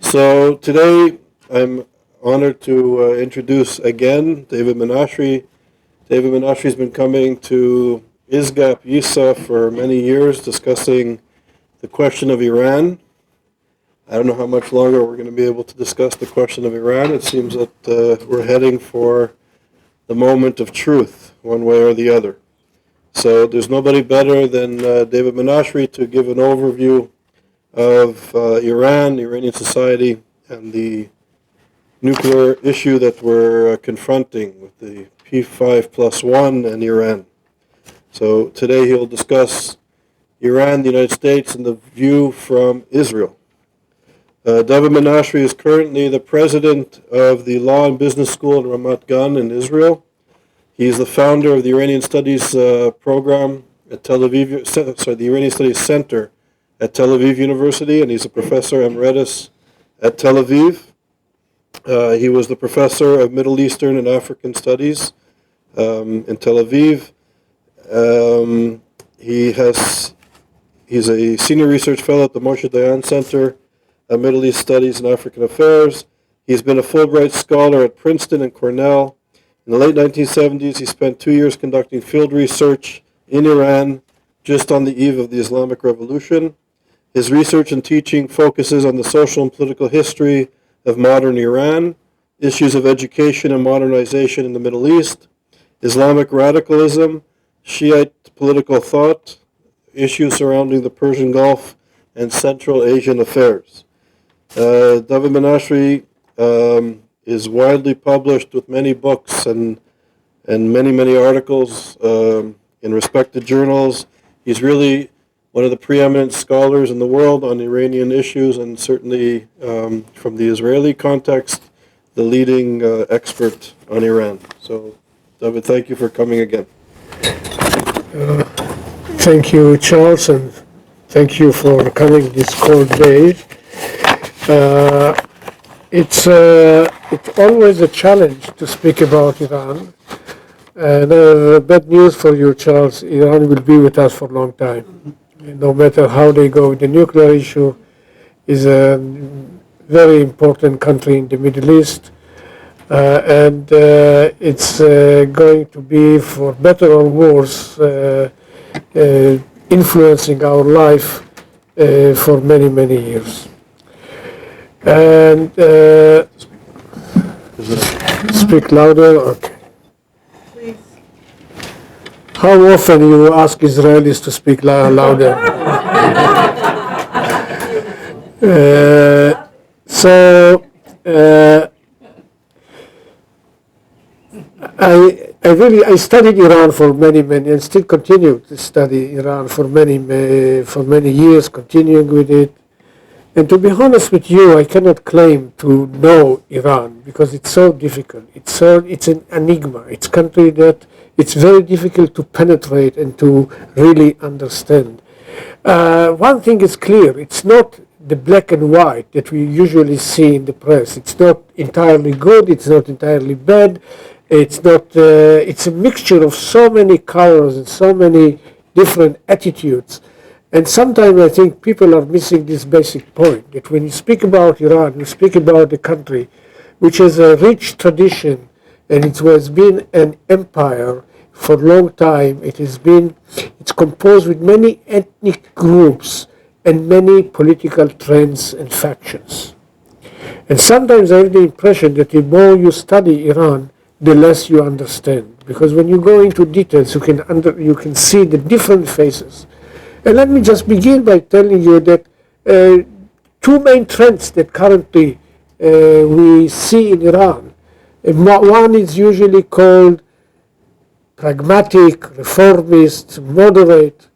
So today I'm honored to introduce again David Menashri. David Menashri has been coming to ISGAP YISA for many years discussing the question of Iran. I don't know how much longer we're going to be able to discuss the question of Iran. It seems that we're heading for the moment of truth, one way or the other. So there's nobody better than David Menashri to give an overview of Iran, the Iranian society, and the nuclear issue that we're confronting with the P5+1 and Iran. So today he'll discuss Iran, the United States, and the view from Israel. David Menashri is currently the president of the Law and Business School in Ramat Gan in Israel. He's the founder of the Iranian Studies program at Tel Aviv, the Iranian Studies Center at Tel Aviv University, and he's a professor emeritus at Tel Aviv. He was the professor of Middle Eastern and African Studies in Tel Aviv. He's a senior research fellow at the Moshe Dayan Center of Middle East Studies and African Affairs. He's been a Fulbright scholar at Princeton and Cornell. In the late 1970s, he spent 2 years conducting field research in Iran just on the eve of the Islamic Revolution. His research and teaching focuses on the social and political history of modern Iran, issues of education and modernization in the Middle East, Islamic radicalism, Shiite political thought, issues surrounding the Persian Gulf, and Central Asian affairs. David Menashri is widely published with many books and many articles in respected journals. He's really one of the preeminent scholars in the world on Iranian issues, and certainly from the Israeli context, the leading expert on Iran. So, David, thank you for coming again. Thank you, Charles, and thank you for coming this cold day. It's always a challenge to speak about Iran. And bad news for you, Charles, Iran will be with us for a long time. No matter how they go, the nuclear issue is a very important country in the Middle East. And it's going to be, for better or worse, influencing our life for many years. And speak louder. Okay. Please. How often you ask Israelis to speak louder? I studied Iran for many, and still continue to study Iran for many years, continuing with it. And to be honest with you, I cannot claim to know Iran because it's so difficult. It's an enigma. It's a country that it's very difficult to penetrate and to really understand. One thing is clear: it's not the black and white that we usually see in the press. It's not entirely good. It's not entirely bad. It's not. It's a mixture of so many colors and so many different attitudes. And sometimes I think people are missing this basic point, that when you speak about Iran, you speak about a country which has a rich tradition, and it has been an empire for a long time. It's composed with many ethnic groups and many political trends and factions. And sometimes I have the impression that the more you study Iran, the less you understand. Because when you go into details, you can see the different faces. And let me just begin by telling you that two main trends that currently we see in Iran. One is usually called pragmatic, reformist, moderate.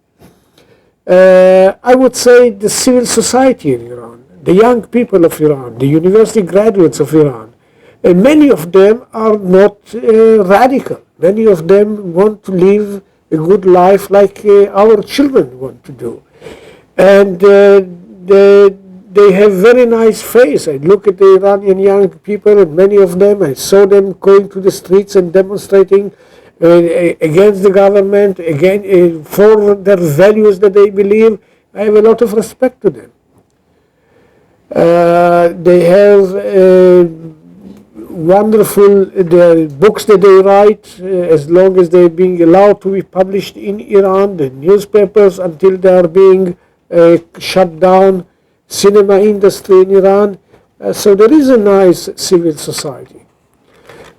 I would say the civil society in Iran, the young people of Iran, the university graduates of Iran. And many of them are not radical. Many of them want to live a good life like our children want to do. And they have very nice face. I look at the Iranian young people, and many of them, I saw them going to the streets and demonstrating against the government, again for their values that they believe. I have a lot of respect to them. They have wonderful the books that they write, as long as they're being allowed to be published in Iran, the newspapers, until they are being shut down, cinema industry in Iran. So there is a nice civil society.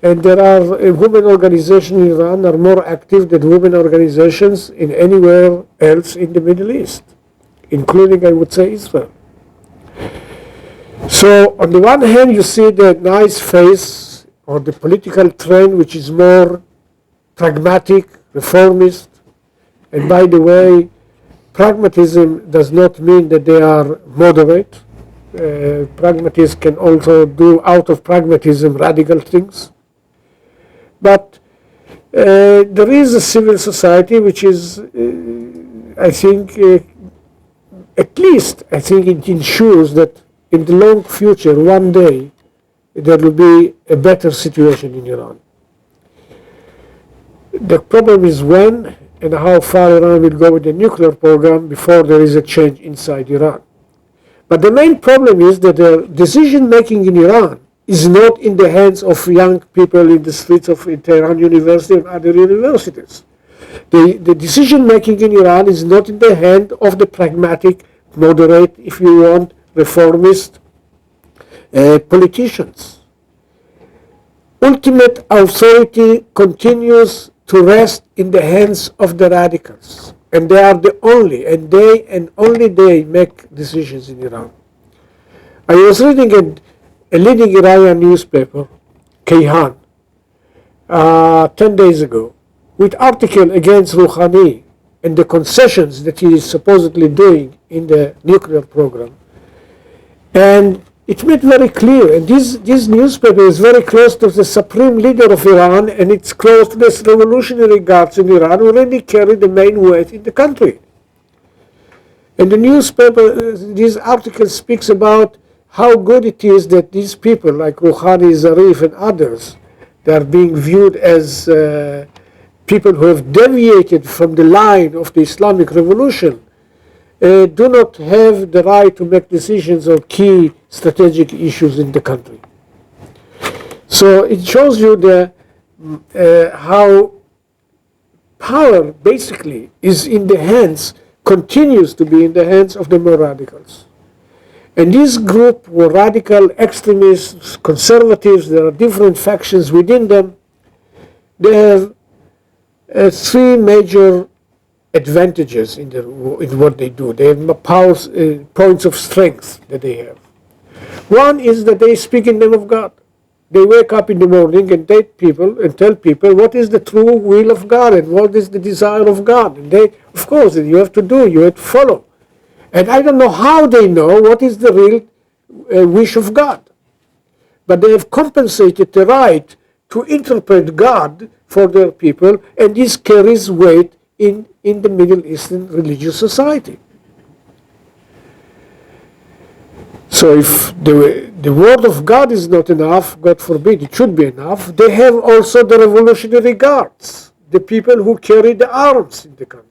And there are women organizations in Iran are more active than women organizations in anywhere else in the Middle East, including, I would say, Israel. So on the one hand, you see the nice face or the political trend, which is more pragmatic, reformist. And by the way, pragmatism does not mean that they are moderate. Pragmatists can also do out of pragmatism radical things. But there is a civil society which is, I think, at least I think it ensures that in the long future, one day, there will be a better situation in Iran. The problem is when and how far Iran will go with the nuclear program before there is a change inside Iran. But the main problem is that the decision making in Iran is not in the hands of young people in the streets of Tehran University and other universities. The decision making in Iran is not in the hand of the pragmatic, moderate, if you want, reformist politicians. Ultimate authority continues to rest in the hands of the radicals. And they are the only, and they and only they make decisions in Iran. I was reading a leading Iranian newspaper, Kayhan, 10 days ago, with article against Rouhani and the concessions that he is supposedly doing in the nuclear program. And it made very clear, and this newspaper is very close to the supreme leader of Iran, and it's close to the revolutionary guards in Iran who really carry the main weight in the country. And the newspaper, this article speaks about how good it is that these people like Rouhani, Zarif, and others, they are being viewed as people who have deviated from the line of the Islamic revolution, do not have the right to make decisions on key strategic issues in the country. So it shows you how power basically is in the hands, continues to be in the hands of the more radicals. And this group were radical extremists, conservatives, there are different factions within them. They have three major advantages in what they do. They have powers, points of strength that they have. One is that they speak in the name of God. They wake up in the morning and tell people what is the true will of God and what is the desire of God. And they, of course, you have to follow. And I don't know how they know what is the real wish of God. But they have compensated the right to interpret God for their people, and this carries weight in the Middle Eastern religious society. So if the word of God is not enough, God forbid, it should be enough, they have also the Revolutionary Guards, the people who carry the arms in the country.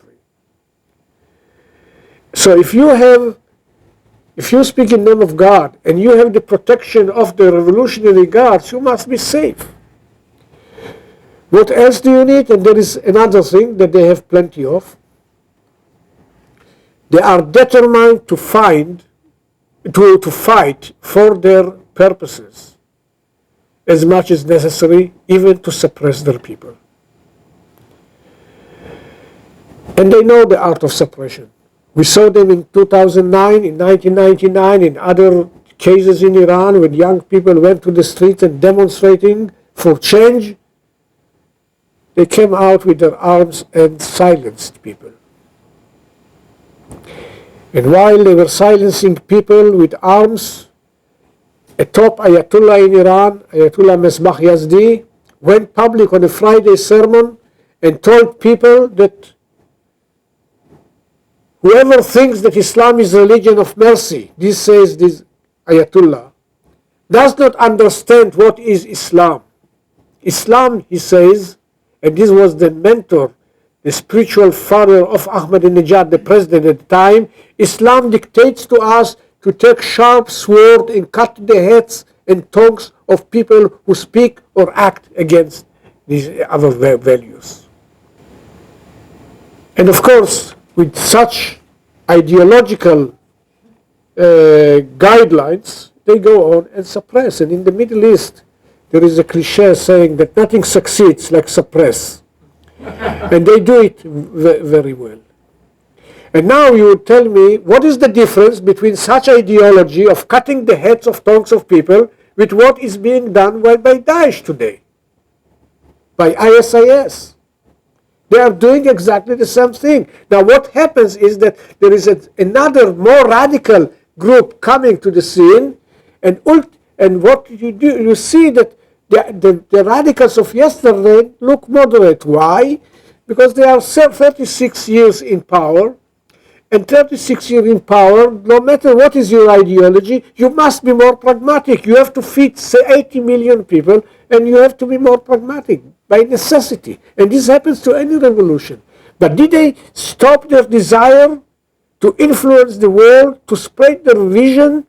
So if you speak in the name of God and you have the protection of the Revolutionary Guards, you must be safe. What else do you need? And there is another thing that they have plenty of. They are determined to fight for their purposes as much as necessary, even to suppress their people. And they know the art of suppression. We saw them in 2009, in 1999, in other cases in Iran when young people went to the streets and demonstrating for change. They came out with their arms and silenced people. And while they were silencing people with arms, a top Ayatollah in Iran, Ayatollah Mesbah Yazdi, went public on a Friday sermon and told people that whoever thinks that Islam is a religion of mercy, this says this Ayatollah, does not understand what is Islam. Islam, he says, and this was the mentor, the spiritual father of Ahmadinejad, the president at the time, Islam dictates to us to take sharp sword and cut the heads and tongues of people who speak or act against these other values. And of course, with such ideological guidelines, they go on and suppress. And in the Middle East, there is a cliche saying that nothing succeeds like suppress. And they do it very well. And now you would tell me, what is the difference between such ideology of cutting the heads of tongues of people with what is being done by Daesh today, by ISIS? They are doing exactly the same thing. Now what happens is that there is another more radical group coming to the scene, and what you do, you see that the radicals of yesterday look moderate. Why? Because they are 36 years in power, and 36 years in power, no matter what is your ideology, you must be more pragmatic. You have to feed, say, 80 million people, and you have to be more pragmatic by necessity. And this happens to any revolution. But did they stop their desire to influence the world, to spread their vision?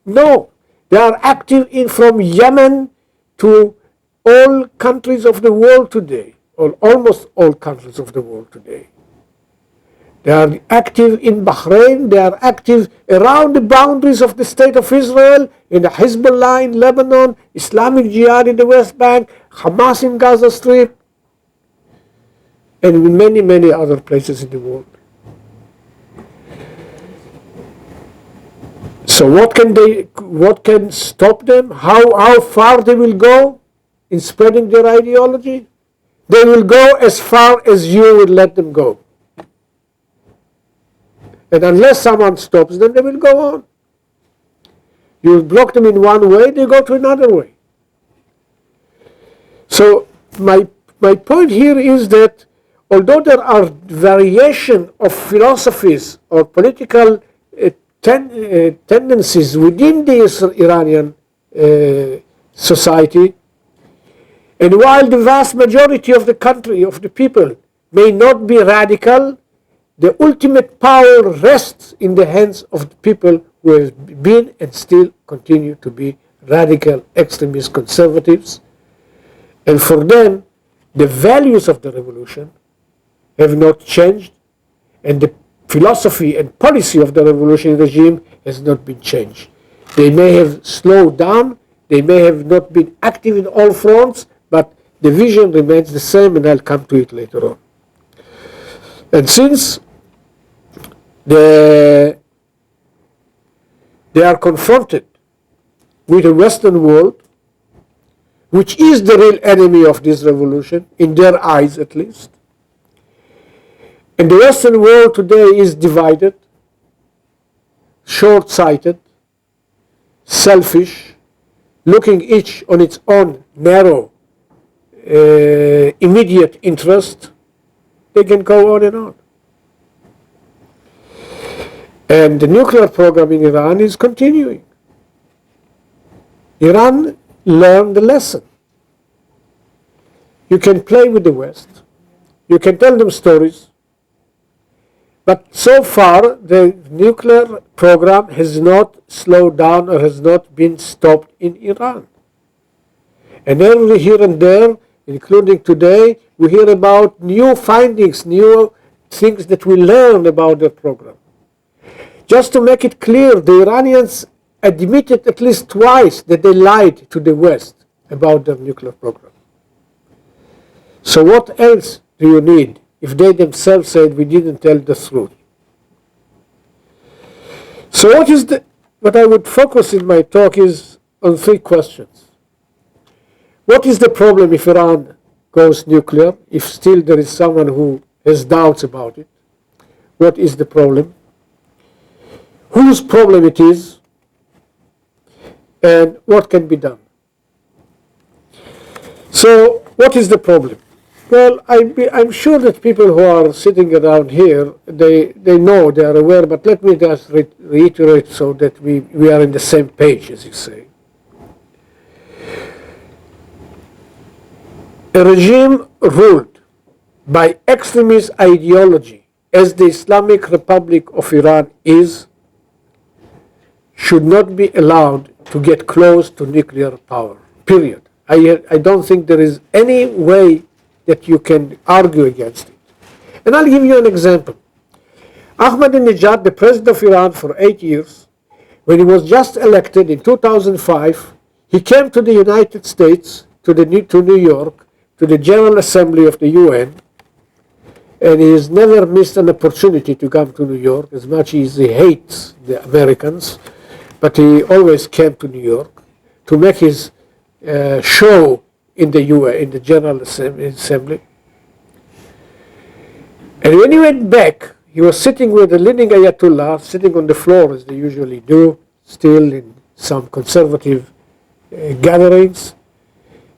No. They are active from Yemen to all countries of the world today, or almost all countries of the world today. They are active in Bahrain, they are active around the boundaries of the State of Israel, in the Hezbollah in Lebanon, Islamic Jihad in the West Bank, Hamas in Gaza Strip, and in many, many other places in the world. So what can stop them? How far they will go in spreading their ideology? They will go as far as you will let them go. And unless someone stops them, they will go on. You block them in one way, they go to another way. So my point here is that although there are variation of philosophies or political tendencies within the Iranian society, and while the vast majority of the country, of the people, may not be radical, the ultimate power rests in the hands of the people who have been and still continue to be radical, extremist conservatives. And for them, the values of the revolution have not changed, and the philosophy and policy of the revolutionary regime has not been changed. They may have slowed down, they may have not been active in all fronts, but the vision remains the same, and I'll come to it later on. And since they are confronted with a Western world, which is the real enemy of this revolution, in their eyes at least, and the Western world today is divided, short-sighted, selfish, looking each on its own narrow, immediate interest, they can go on and on. And the nuclear program in Iran is continuing. Iran learned the lesson. You can play with the West, you can tell them stories, but so far the nuclear program has not slowed down or has not been stopped in Iran. And every here and there, including today, we hear about new findings, new things that we learn about the program. Just to make it clear, the Iranians admitted at least twice that they lied to the West about their nuclear program. So what else do you need if they themselves said we didn't tell the truth? So what I would focus in my talk is on three questions. What is the problem if Iran goes nuclear, if still there is someone who has doubts about it? What is the problem? Whose problem it is, and what can be done? So, what is the problem? Well, I'm sure that people who are sitting around here, they know, they are aware, but let me just reiterate so that we are on the same page, as you say. A regime ruled by extremist ideology, as the Islamic Republic of Iran is, should not be allowed to get close to nuclear power, period. I don't think there is any way that you can argue against it. And I'll give you an example. Ahmadinejad, the president of Iran for 8 years, when he was just elected in 2005, he came to the United States, to New York, to the General Assembly of the UN, and he has never missed an opportunity to come to New York, as much as he hates the Americans, but he always came to New York to make his show in the UN, in the General Assembly. And when he went back, he was sitting with the leading Ayatollah, sitting on the floor as they usually do, still in some conservative gatherings.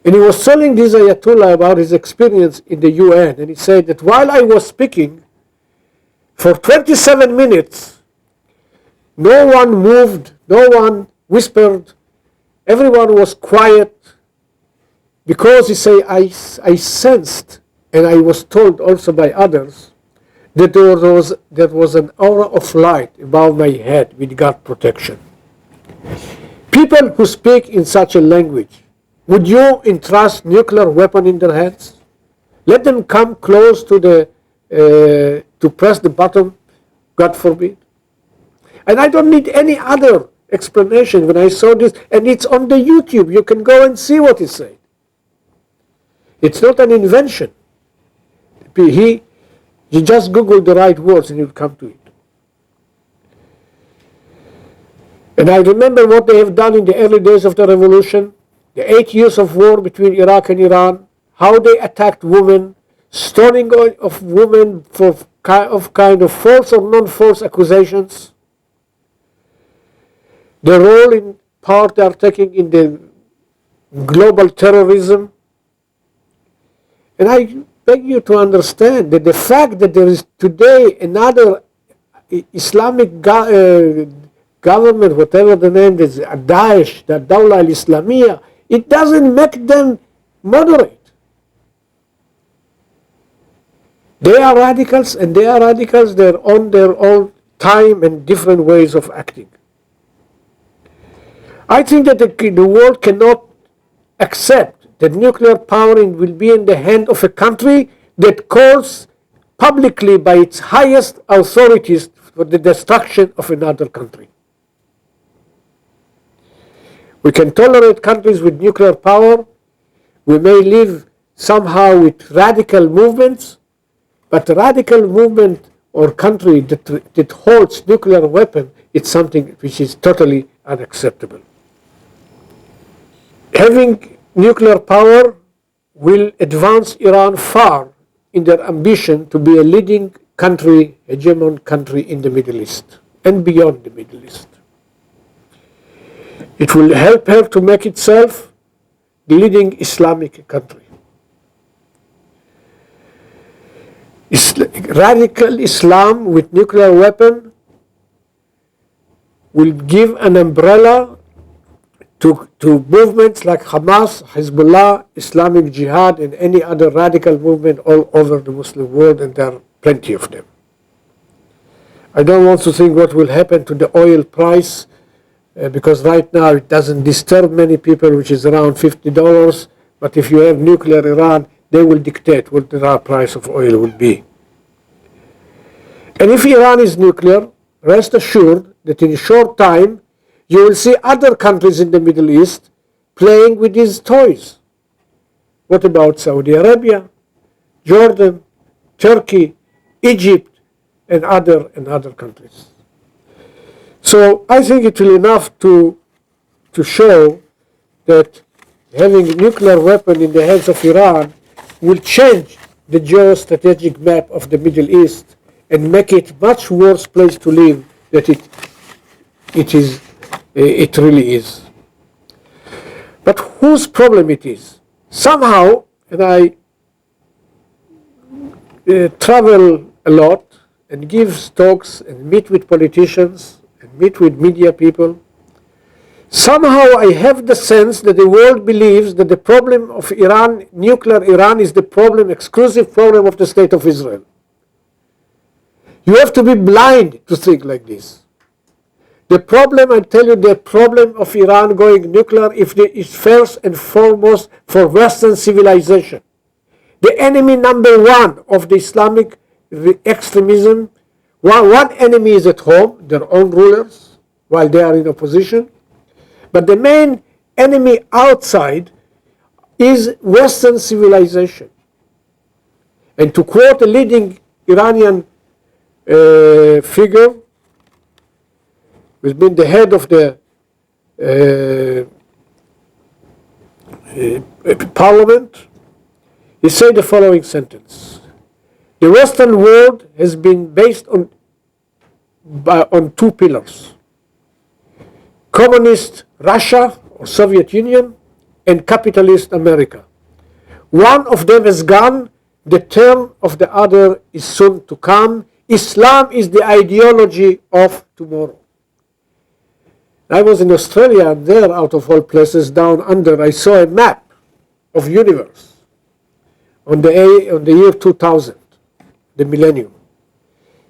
And he was telling this Ayatollah about his experience in the UN. And he said that while I was speaking, for 27 minutes, no one moved, no one whispered, everyone was quiet, because he said, I sensed, and I was told also by others, that there was an aura of light above my head with God protection. People who speak in such a language, would you entrust nuclear weapon in their hands? Let them come close to to press the button, God forbid. And I don't need any other explanation when I saw this, and it's on the YouTube. You can go and see what he said. It's not an invention. You just Google the right words and you'll come to it. And I remember what they have done in the early days of the revolution, the 8 years of war between Iraq and Iran, how they attacked women, stoning of women for kind of false or non-false accusations, the role in part they are taking in the global terrorism. And I beg you to understand that the fact that there is today another Islamic government, whatever the name is, Daesh, the Dawla al-Islamiyah, it doesn't make them moderate. They are radicals, and they are radicals. They're on their own time and different ways of acting. I think that the world cannot accept that nuclear power will be in the hand of a country that calls publicly by its highest authorities for the destruction of another country. We can tolerate countries with nuclear power. We may live somehow with radical movements, but a radical movement or country that holds nuclear weapon, it's something which is totally unacceptable. Having nuclear power will advance Iran far in their ambition to be a leading country, hegemon country in the Middle East and beyond the Middle East. It will help her to make itself the leading Islamic country. Radical Islam with nuclear weapon will give an umbrella to movements like Hamas, Hezbollah, Islamic Jihad, and any other radical movement all over the Muslim world, and there are plenty of them. I don't want to think what will happen to the oil price, because right now it doesn't disturb many people, which is around $50, but if you have nuclear Iran, they will dictate what the price of oil will be. And if Iran is nuclear, rest assured that in a short time, you will see other countries in the Middle East playing with these toys. What about Saudi Arabia, Jordan, Turkey, Egypt, and other countries? So I think it will be enough to show that having a nuclear weapon in the hands of Iran will change the geostrategic map of the Middle East and make it a much worse place to live than it really is. But whose problem it is? Somehow, and I travel a lot and give talks and meet with politicians and meet with media people, somehow I have the sense that the world believes that the problem of Iran, nuclear Iran, is the problem, exclusive problem of the State of Israel. You have to be blind to think like this. The problem, I tell you, the problem of Iran going nuclear is first and foremost for Western civilization. The enemy number one of the Islamic extremism, one enemy is at home, their own rulers, while they are in opposition. But the main enemy outside is Western civilization. And to quote a leading Iranian figure, who's been the head of the parliament, he said the following sentence: the Western world has been based on two pillars: communist Russia or Soviet Union and capitalist America. One of them is gone, the turn of the other is soon to come. Islam is the ideology of tomorrow. I was in Australia, and there, out of all places, down under, I saw a map of universe on the year 2000, the millennium,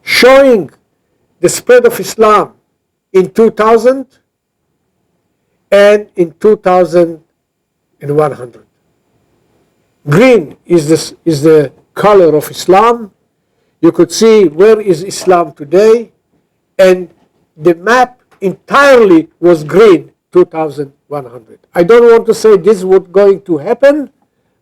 showing the spread of Islam in 2000 and in 2100. Green is the color of Islam. You could see where is Islam today, and the map entirely was green 2100. I don't want to say this was going to happen,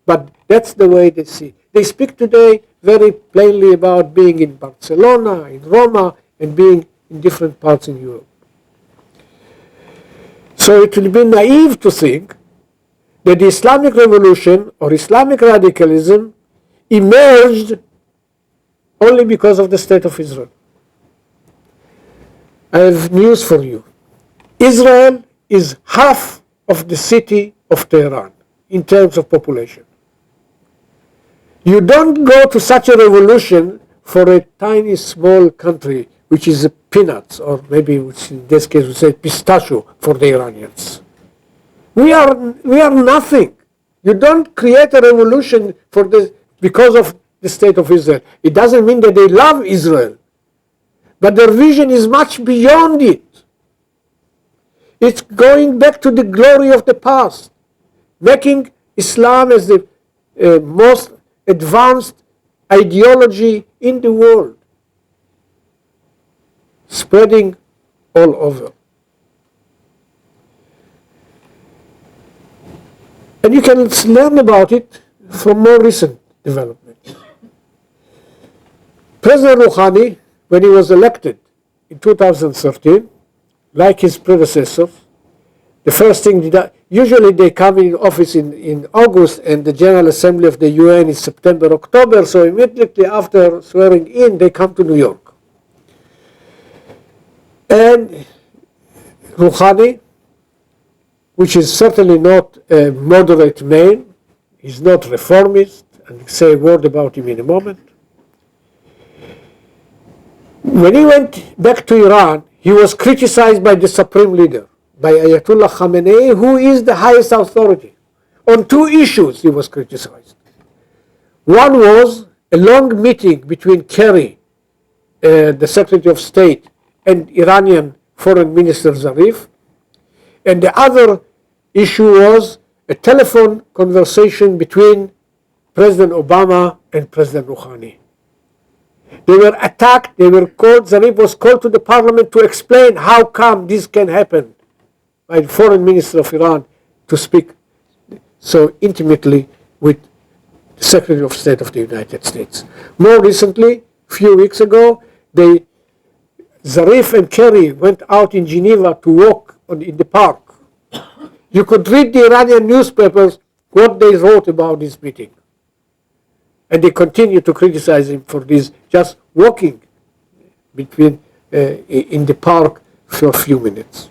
but that's the way they see. They speak today very plainly about being in Barcelona, in Roma, and being in different parts in Europe. So it will be naive to think that the Islamic revolution or Islamic radicalism emerged only because of the state of Israel. I have news for you. Israel is half of the city of Tehran in terms of population. You don't go to such a revolution for a tiny small country which is peanuts, or maybe which in this case we say pistachio for the Iranians. We are nothing. You don't create a revolution because of the state of Israel. It doesn't mean that they love Israel, but their vision is much beyond it. It's going back to the glory of the past, making Islam as the most advanced ideology in the world, spreading all over. And you can learn about it from more recent developments. President Rouhani, when he was elected in 2013, like his predecessors, the first thing, usually they come in office in August, and the General Assembly of the UN is September, October, so immediately after swearing in, they come to New York. And Rouhani, which is certainly not a moderate man, he's not reformist, and I'll say a word about him in a moment. When he went back to Iran, he was criticized by the supreme leader, by Ayatollah Khamenei, who is the highest authority. On two issues he was criticized. One was a long meeting between Kerry, the Secretary of State, and Iranian Foreign Minister Zarif. And the other issue was a telephone conversation between President Obama and President Rouhani. They were attacked, they were called, Zarif was called to the parliament to explain how come this can happen by the foreign minister of Iran to speak so intimately with the Secretary of State of the United States. More recently, a few weeks ago, Zarif and Kerry went out in Geneva to walk in the park. You could read the Iranian newspapers what they wrote about this meeting. And they continue to criticize him for this, just walking in the park for a few minutes.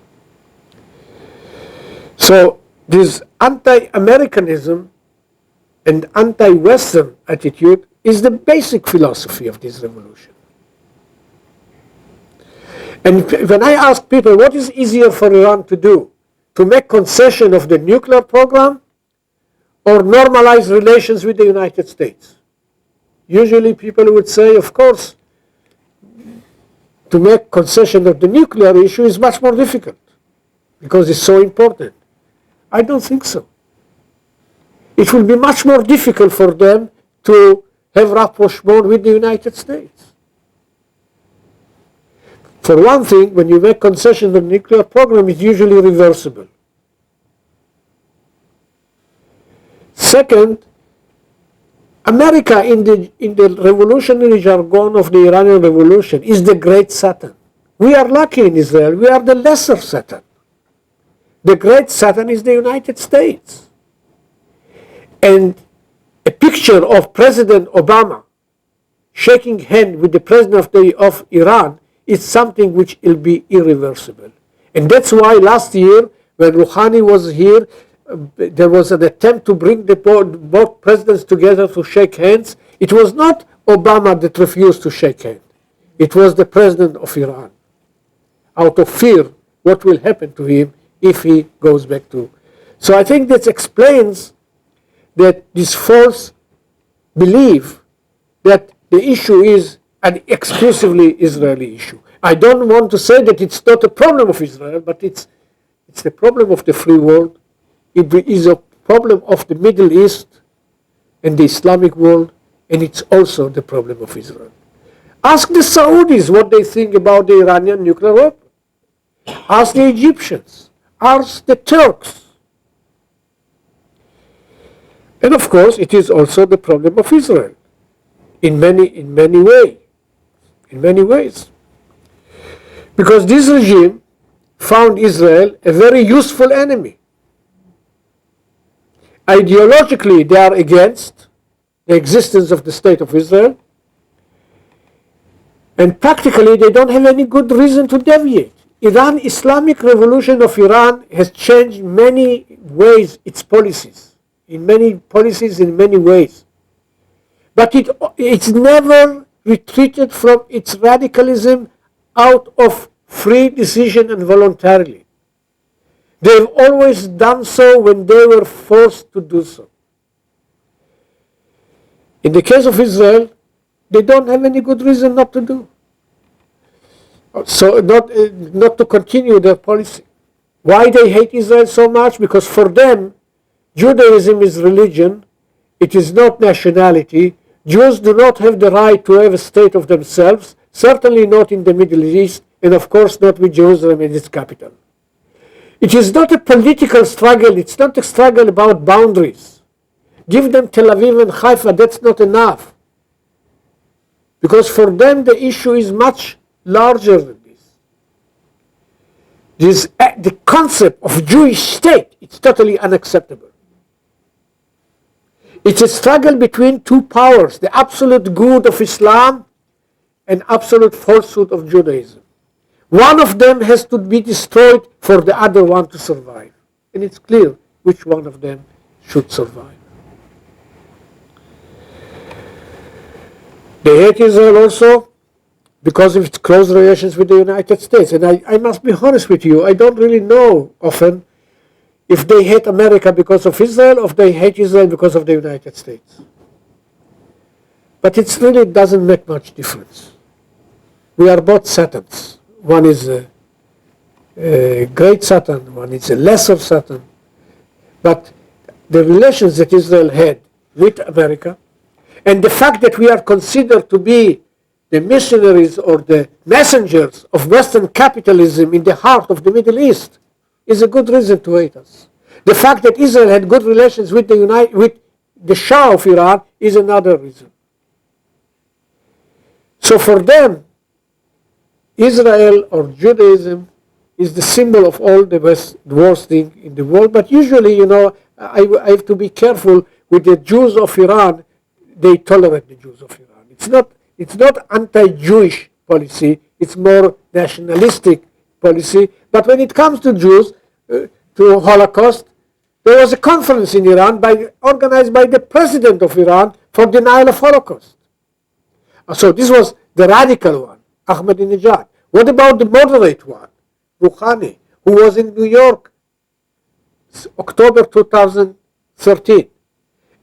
So this anti-Americanism and anti-Western attitude is the basic philosophy of this revolution. And when I ask people what is easier for Iran to do, to make concession of the nuclear program or normalize relations with the United States, usually people would say, of course, to make concession of the nuclear issue is much more difficult because it's so important. I don't think so. It will be much more difficult for them to have rapprochement with the United States. For one thing, when you make concession on the nuclear program, it's usually reversible. Second, America in the revolutionary jargon of the Iranian Revolution is the great Satan. We are lucky in Israel. We are the lesser Satan. The great Satan is the United States. And a picture of President Obama shaking hand with the president of Iran is something which will be irreversible. And that's why last year, when Rouhani was here, there was an attempt to bring both presidents together to shake hands. It was not Obama that refused to shake hands. It was the president of Iran, out of fear what will happen to him if he goes back to. So I think that explains that this false belief that the issue is an exclusively Israeli issue. I don't want to say that it's not a problem of Israel, but it's the problem of the free world. It is a problem of the Middle East and the Islamic world, and it's also the problem of Israel. Ask the Saudis what they think about the Iranian nuclear weapon. Ask the Egyptians. Ask the Turks. And of course, it is also the problem of Israel in many ways. Because this regime found Israel a very useful enemy. Ideologically, they are against the existence of the State of Israel, and practically they don't have any good reason to deviate. Islamic Revolution of Iran has changed many ways its policies, in many ways. But it's never retreated from its radicalism out of free decision and voluntarily. They've always done so when they were forced to do so. In the case of Israel, they don't have any good reason not to do. So not to continue their policy. Why they hate Israel so much? Because for them, Judaism is religion. It is not nationality. Jews do not have the right to have a state of themselves, certainly not in the Middle East, and of course not with Jerusalem as its capital. It is not a political struggle. It's not a struggle about boundaries. Give them Tel Aviv and Haifa, that's not enough. Because for them the issue is much larger than this. The concept of Jewish state, it's totally unacceptable. It's a struggle between two powers, the absolute good of Islam and absolute falsehood of Judaism. One of them has to be destroyed for the other one to survive. And it's clear which one of them should survive. They hate Israel also because of its close relations with the United States. And I must be honest with you, I don't really know often if they hate America because of Israel or if they hate Israel because of the United States. But it really doesn't make much difference. We are both Satans. One is a great Satan, one is a lesser Satan. But the relations that Israel had with America, and the fact that we are considered to be the missionaries or the messengers of Western capitalism in the heart of the Middle East, is a good reason to hate us. The fact that Israel had good relations with the Shah of Iran is another reason. So for them, Israel or Judaism is the symbol of all the worst thing in the world. But usually, I have to be careful with the Jews of Iran. They tolerate the Jews of Iran. It's not anti-Jewish policy. It's more nationalistic policy. But when it comes to Jews, to Holocaust, there was a conference in Iran organized by the president of Iran for denial of Holocaust. So this was the radical one, Ahmadinejad. What about the moderate one, Rouhani, who was in New York, October 2013?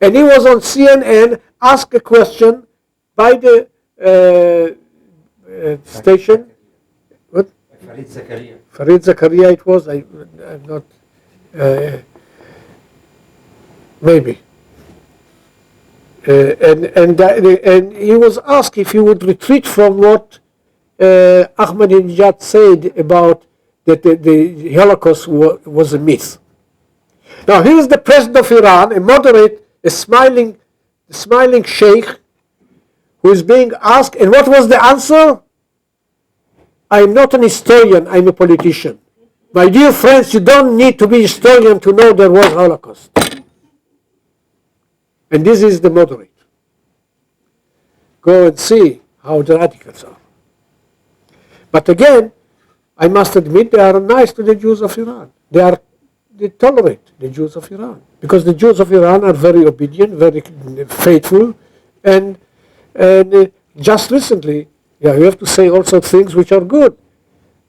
And he was on CNN, asked a question by the station, Farid Zakaria it was, I'm not, maybe. And he was asked if he would retreat from what Ahmadinejad said about that the Holocaust was a myth. Now here is the president of Iran, a moderate, a smiling sheikh, who is being asked, and what was the answer? I'm not an historian, I'm a politician. My dear friends, you don't need to be a historian to know there was Holocaust. And this is the moderate. Go and see how the radicals are. But again, I must admit they are nice to the Jews of Iran. They tolerate the Jews of Iran. Because the Jews of Iran are very obedient, very faithful, and just recently, you have to say also things which are good.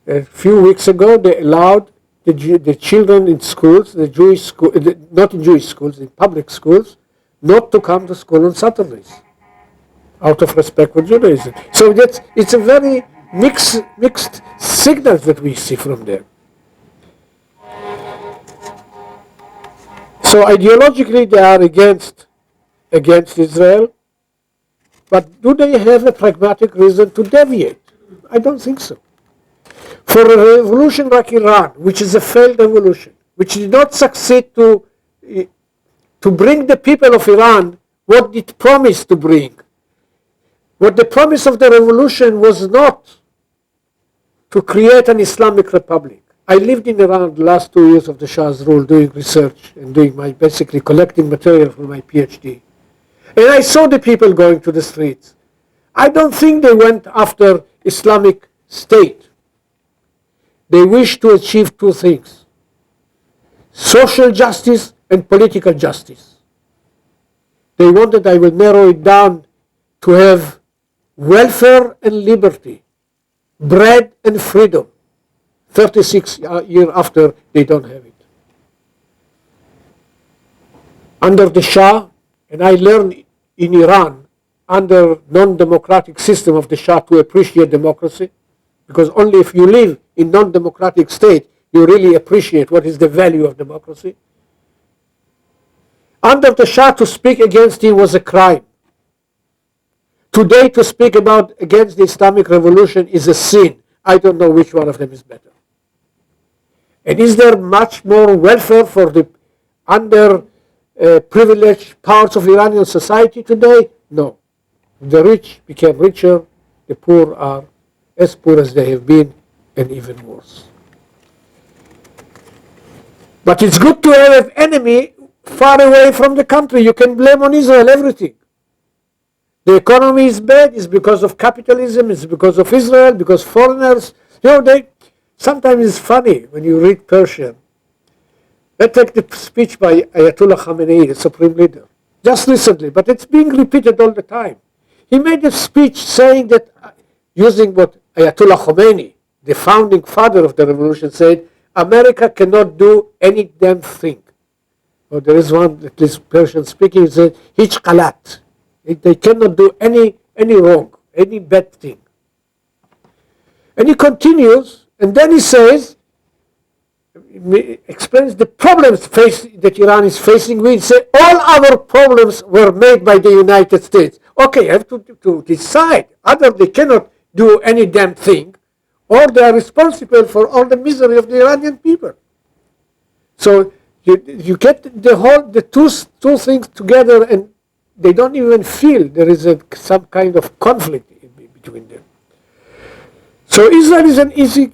A few weeks ago, they allowed the children in schools, the Jewish school, not in Jewish schools, in public schools, not to come to school on Saturdays, out of respect for Judaism. So it's a very mixed signals that we see from there. So ideologically they are against Israel, but do they have a pragmatic reason to deviate? I don't think so. For a revolution like Iran, which is a failed revolution, which did not succeed to bring the people of Iran what it promised to bring. What the promise of the revolution was not to create an Islamic republic. I lived in Iran the last 2 years of the Shah's rule, doing research and basically collecting material for my PhD. And I saw the people going to the streets. I don't think they went after Islamic State. They wished to achieve two things: social justice and political justice. They wanted, I will narrow it down, to have welfare and liberty, bread and freedom. 36 years after, they don't have it. Under the Shah, and I learned in Iran, under non-democratic system of the Shah, to appreciate democracy, because only if you live in non-democratic state, you really appreciate what is the value of democracy. Under the Shah, to speak against him was a crime. Today, to speak against the Islamic Revolution is a sin. I don't know which one of them is better. And is there much more welfare for the underprivileged parts of Iranian society today? No. The rich became richer, the poor are as poor as they have been, and even worse. But it's good to have an enemy far away from the country. You can blame on Israel everything. The economy is bad, it's because of capitalism, it's because of Israel, because foreigners, sometimes it's funny when you read Persian. Let's take the speech by Ayatollah Khamenei, the supreme leader, just recently, but it's being repeated all the time. He made a speech saying that, using what Ayatollah Khomeini, the founding father of the revolution, said, America cannot do any damn thing. Or there is one, at least Persian speaking, he said, Hich qalat. They cannot do any wrong, any bad thing. And he continues, and then he says, explains the problems that Iran is facing with. He says, all our problems were made by the United States. Okay, you have to decide. Either they cannot do any damn thing, or they are responsible for all the misery of the Iranian people. So you get the two things together, and they don't even feel there is some kind of conflict between them. So Israel is an easy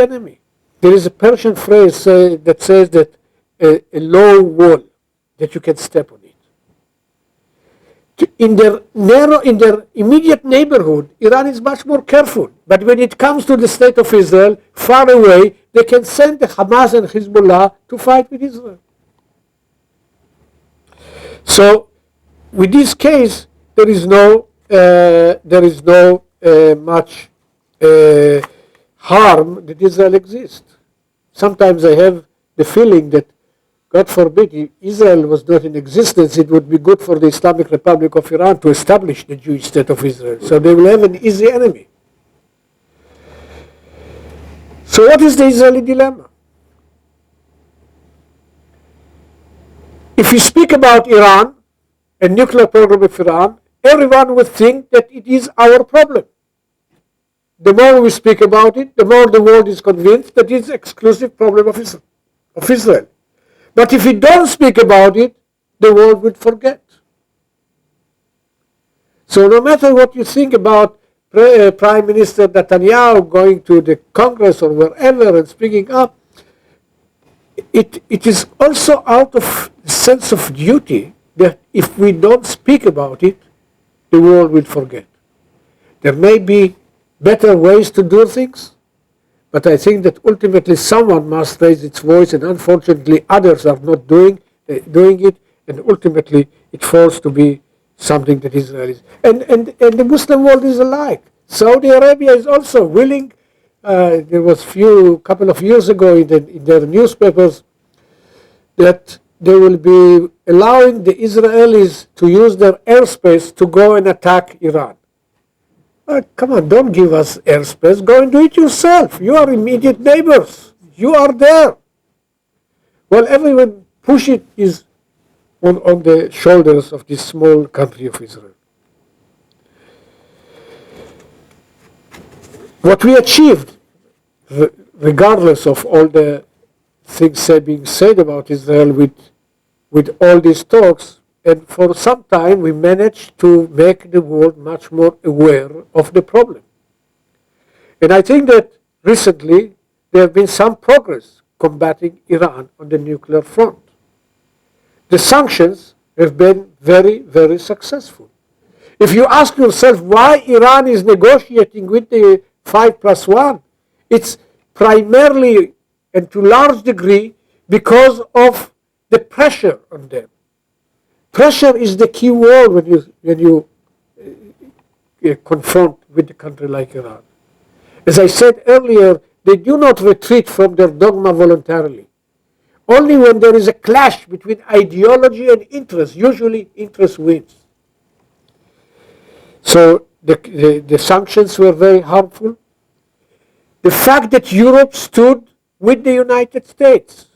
enemy. There is a Persian phrase that says that a low wall that you can step on it. In their immediate neighborhood, Iran is much more careful. But when it comes to the state of Israel, far away, they can send the Hamas and Hezbollah to fight with Israel. So, with this case, there is no much harm that Israel exists. Sometimes I have the feeling that, God forbid, if Israel was not in existence, it would be good for the Islamic Republic of Iran to establish the Jewish state of Israel. So they will have an easy enemy. So what is the Israeli dilemma? If we speak about Iran and nuclear program of Iran, everyone would think that it is our problem. The more we speak about it, the more the world is convinced that it's exclusive problem of Israel. But if we don't speak about it, the world would forget. So no matter what you think about Prime Minister Netanyahu going to the Congress or wherever and speaking up, it is also out of the sense of duty that if we don't speak about it, the world will forget. There may be better ways to do things, but I think that ultimately someone must raise its voice, and unfortunately others are not doing it, and ultimately it falls to be something that Israelis and the Muslim world is alike. Saudi Arabia is also willing. There was couple of years ago in their newspapers that they will be allowing the Israelis to use their airspace to go and attack Iran. Come on, don't give us airspace. Go and do it yourself. You are immediate neighbors. You are there. Well, everyone push it is on the shoulders of this small country of Israel. What we achieved, regardless of all the things being said about Israel with all these talks, and for some time we managed to make the world much more aware of the problem. And I think that recently there have been some progress combating Iran on the nuclear front. The sanctions have been very, very successful. If you ask yourself why Iran is negotiating with the 5+1, it's primarily and to a large degree because of the pressure on them. Pressure is the key word when you confront with a country like Iran. As I said earlier, they do not retreat from their dogma voluntarily. Only when there is a clash between ideology and interest, usually interest wins. So the sanctions were very harmful. The fact that Europe stood with the United States,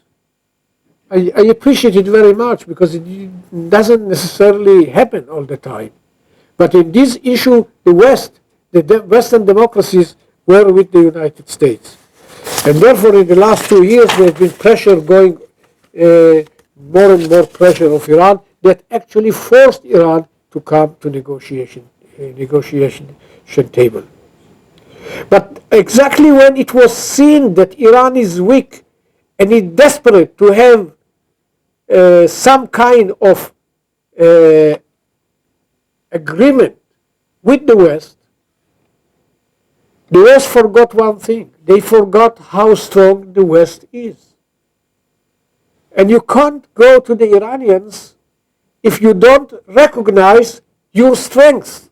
I appreciate it very much because it doesn't necessarily happen all the time. But in this issue, the Western democracies were with the United States. And therefore, in the last 2 years, there has been pressure going, more and more pressure of Iran that actually forced Iran to come to negotiation table. But exactly when it was seen that Iran is weak and is desperate to have some kind of agreement with the West forgot one thing. They forgot how strong the West is. And you can't go to the Iranians if you don't recognize your strengths.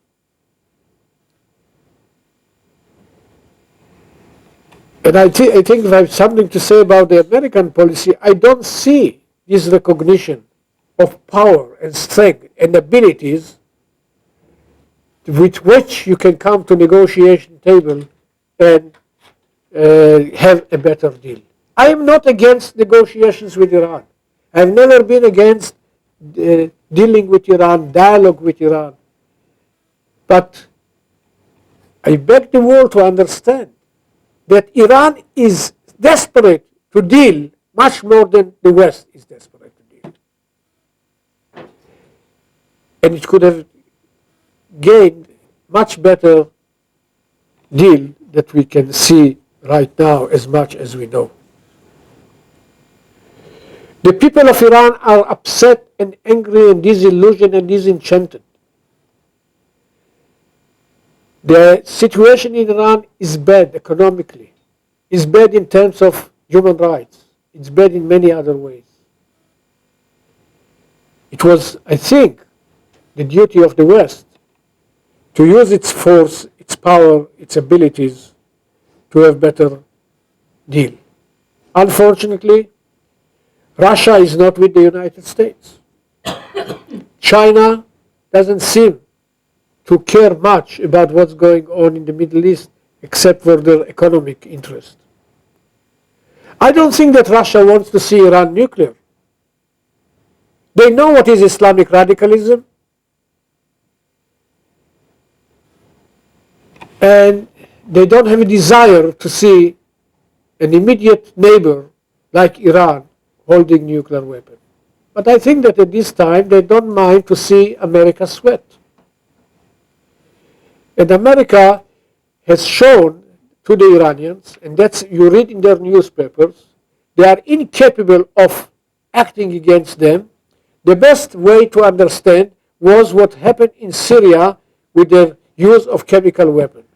And I think if I have something to say about the American policy, I don't see this recognition of power and strength and abilities with which you can come to negotiation table and have a better deal. I am not against negotiations with Iran. I have never been against dealing with Iran, dialogue with Iran. But I beg the world to understand that Iran is desperate to deal much more than the West is desperate to deal. And it could have gained much better deal that we can see right now as much as we know. The people of Iran are upset and angry and disillusioned and disenchanted. The situation in Iran is bad economically. It's bad in terms of human rights. It's bad in many other ways. It was, I think, the duty of the West to use its force, its power, its abilities to have better deal. Unfortunately, Russia is not with the United States. China doesn't seem to care much about what's going on in the Middle East except for their economic interest. I don't think that Russia wants to see Iran nuclear. They know what is Islamic radicalism, and they don't have a desire to see an immediate neighbor like Iran holding nuclear weapon. But I think that at this time they don't mind to see America sweat. And America has shown to the Iranians, and that's you read in their newspapers, they are incapable of acting against them. The best way to understand was what happened in Syria with their use of chemical weapons.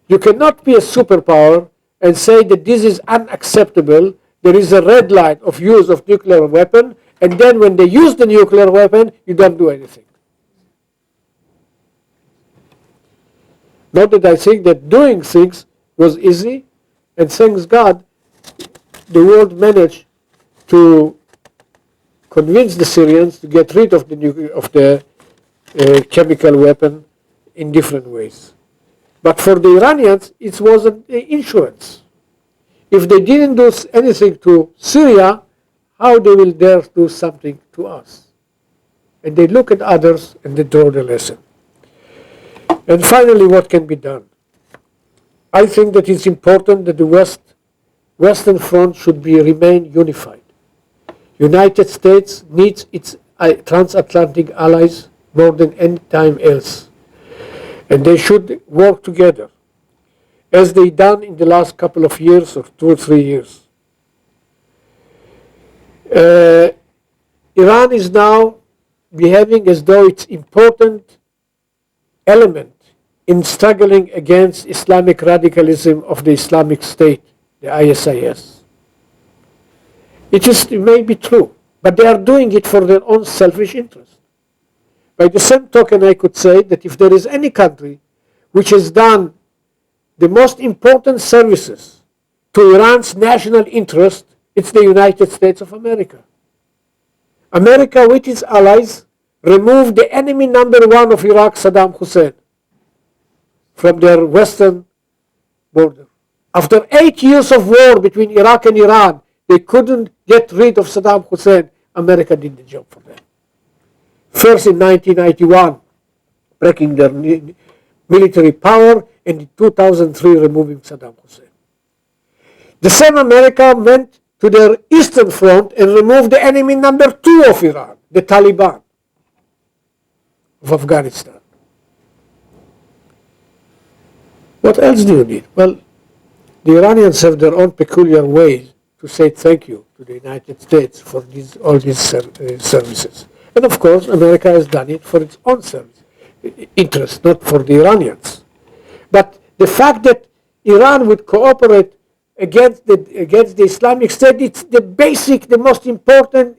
You cannot be a superpower and say that this is unacceptable. There is a red line of use of nuclear weapon, and then when they use the nuclear weapon, you don't do anything. Not that I think that doing things was easy, and thanks God, the world managed to convince the Syrians to get rid of the chemical weapon in different ways. But for the Iranians, it was an insurance. If they didn't do anything to Syria, how they will dare do something to us? And they look at others and they draw the lesson. And finally, what can be done? I think that it's important that the Western Front should remain unified. United States needs its transatlantic allies more than any time else. And they should work together, as they done in the last couple of years, or 2 or 3 years. Iran is now behaving as though it's important element in struggling against Islamic radicalism of the Islamic State, the ISIS. It may be true, but they are doing it for their own selfish interest. By the same token, I could say that if there is any country which has done the most important services to Iran's national interest, it's the United States of America. America, with its allies, removed the enemy number one of Iraq, Saddam Hussein, from their western border. After 8 years of war between Iraq and Iran, they couldn't get rid of Saddam Hussein. America did the job for them. First in 1991, breaking their military power, and in 2003, removing Saddam Hussein. The same America went to their Eastern Front and removed the enemy number two of Iran, the Taliban of Afghanistan. What else do you need? Well, the Iranians have their own peculiar ways to say thank you to the United States for all these services. And of course, America has done it for its own interest, not for the Iranians. But the fact that Iran would cooperate against the Islamic State, it's the most important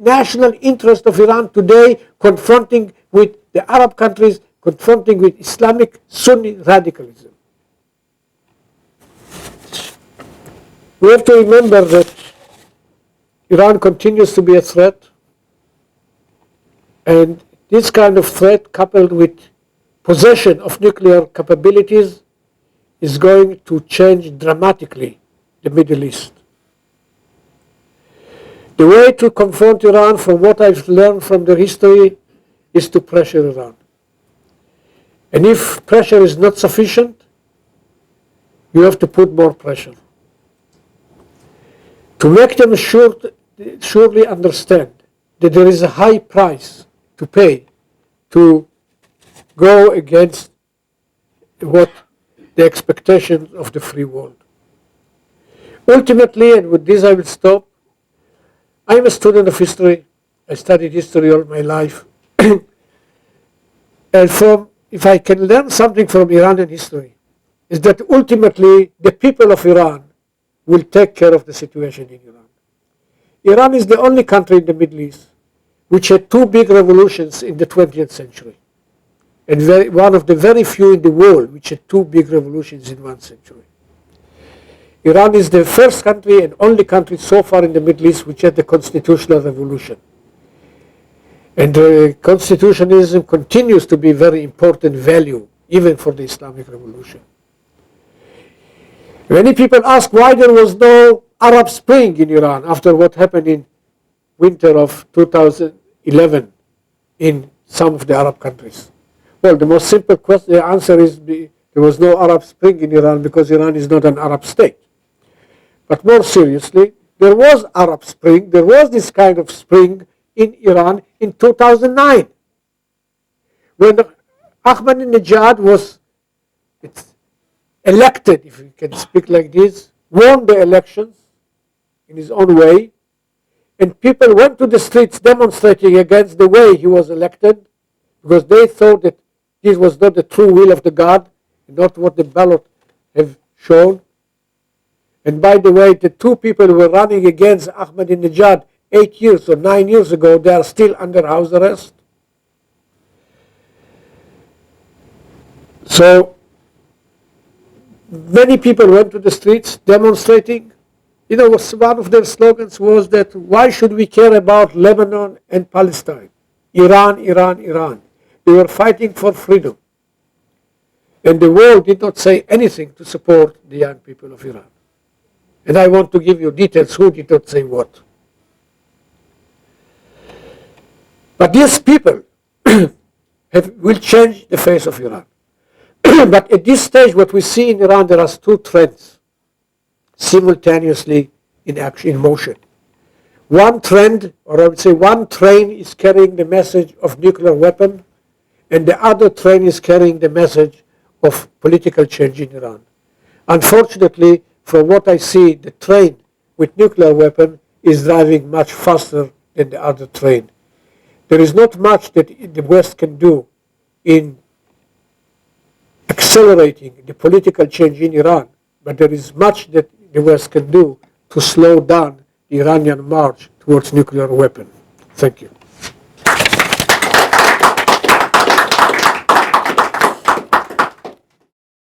national interest of Iran today, confronting with the Arab countries, confronting with Islamic Sunni radicalism. We have to remember that Iran continues to be a threat, and this kind of threat, coupled with possession of nuclear capabilities, is going to change dramatically the Middle East. The way to confront Iran, from what I've learned from their history, is to pressure Iran. And if pressure is not sufficient, you have to put more pressure. To make them surely understand that there is a high price to pay to go against what the expectations of the free world. Ultimately, and with this I will stop, I am a student of history. I studied history all my life. And if I can learn something from Iranian history, is that ultimately the people of Iran will take care of the situation in Iran. Iran is the only country in the Middle East which had two big revolutions in the 20th century, and one of the very few in the world which had two big revolutions in 1 century. Iran is the first country and only country so far in the Middle East which had the constitutional revolution. And constitutionalism continues to be a very important value, even for the Islamic Revolution. Many people ask why there was no Arab Spring in Iran after what happened in winter of 2011 in some of the Arab countries? Well, the most simple question, the answer is there was no Arab Spring in Iran because Iran is not an Arab state. But more seriously, there was Arab Spring, there was this kind of spring in Iran in 2009. When Ahmadinejad was elected, if we can speak like this, won the elections in his own way, and people went to the streets demonstrating against the way he was elected because they thought that this was not the true will of the God, not what the ballot have shown. And by the way, the two people who were running against Ahmadinejad 8 years or 9 years ago, they are still under house arrest. So many people went to the streets demonstrating. You know, one of their slogans was that why should we care about Lebanon and Palestine? Iran, Iran, Iran. They were fighting for freedom. And the world did not say anything to support the young people of Iran. And I want to give you details who did not say what. But these people will change the face of Iran. But at this stage, what we see in Iran, there are two trends simultaneously in action, in motion. One trend, or I would say one train, is carrying the message of nuclear weapon, and the other train is carrying the message of political change in Iran. Unfortunately, from what I see, the train with nuclear weapon is driving much faster than the other train. There is not much that the West can do in accelerating the political change in Iran, but there is much that the West can do to slow down the Iranian march towards nuclear weapon. Thank you.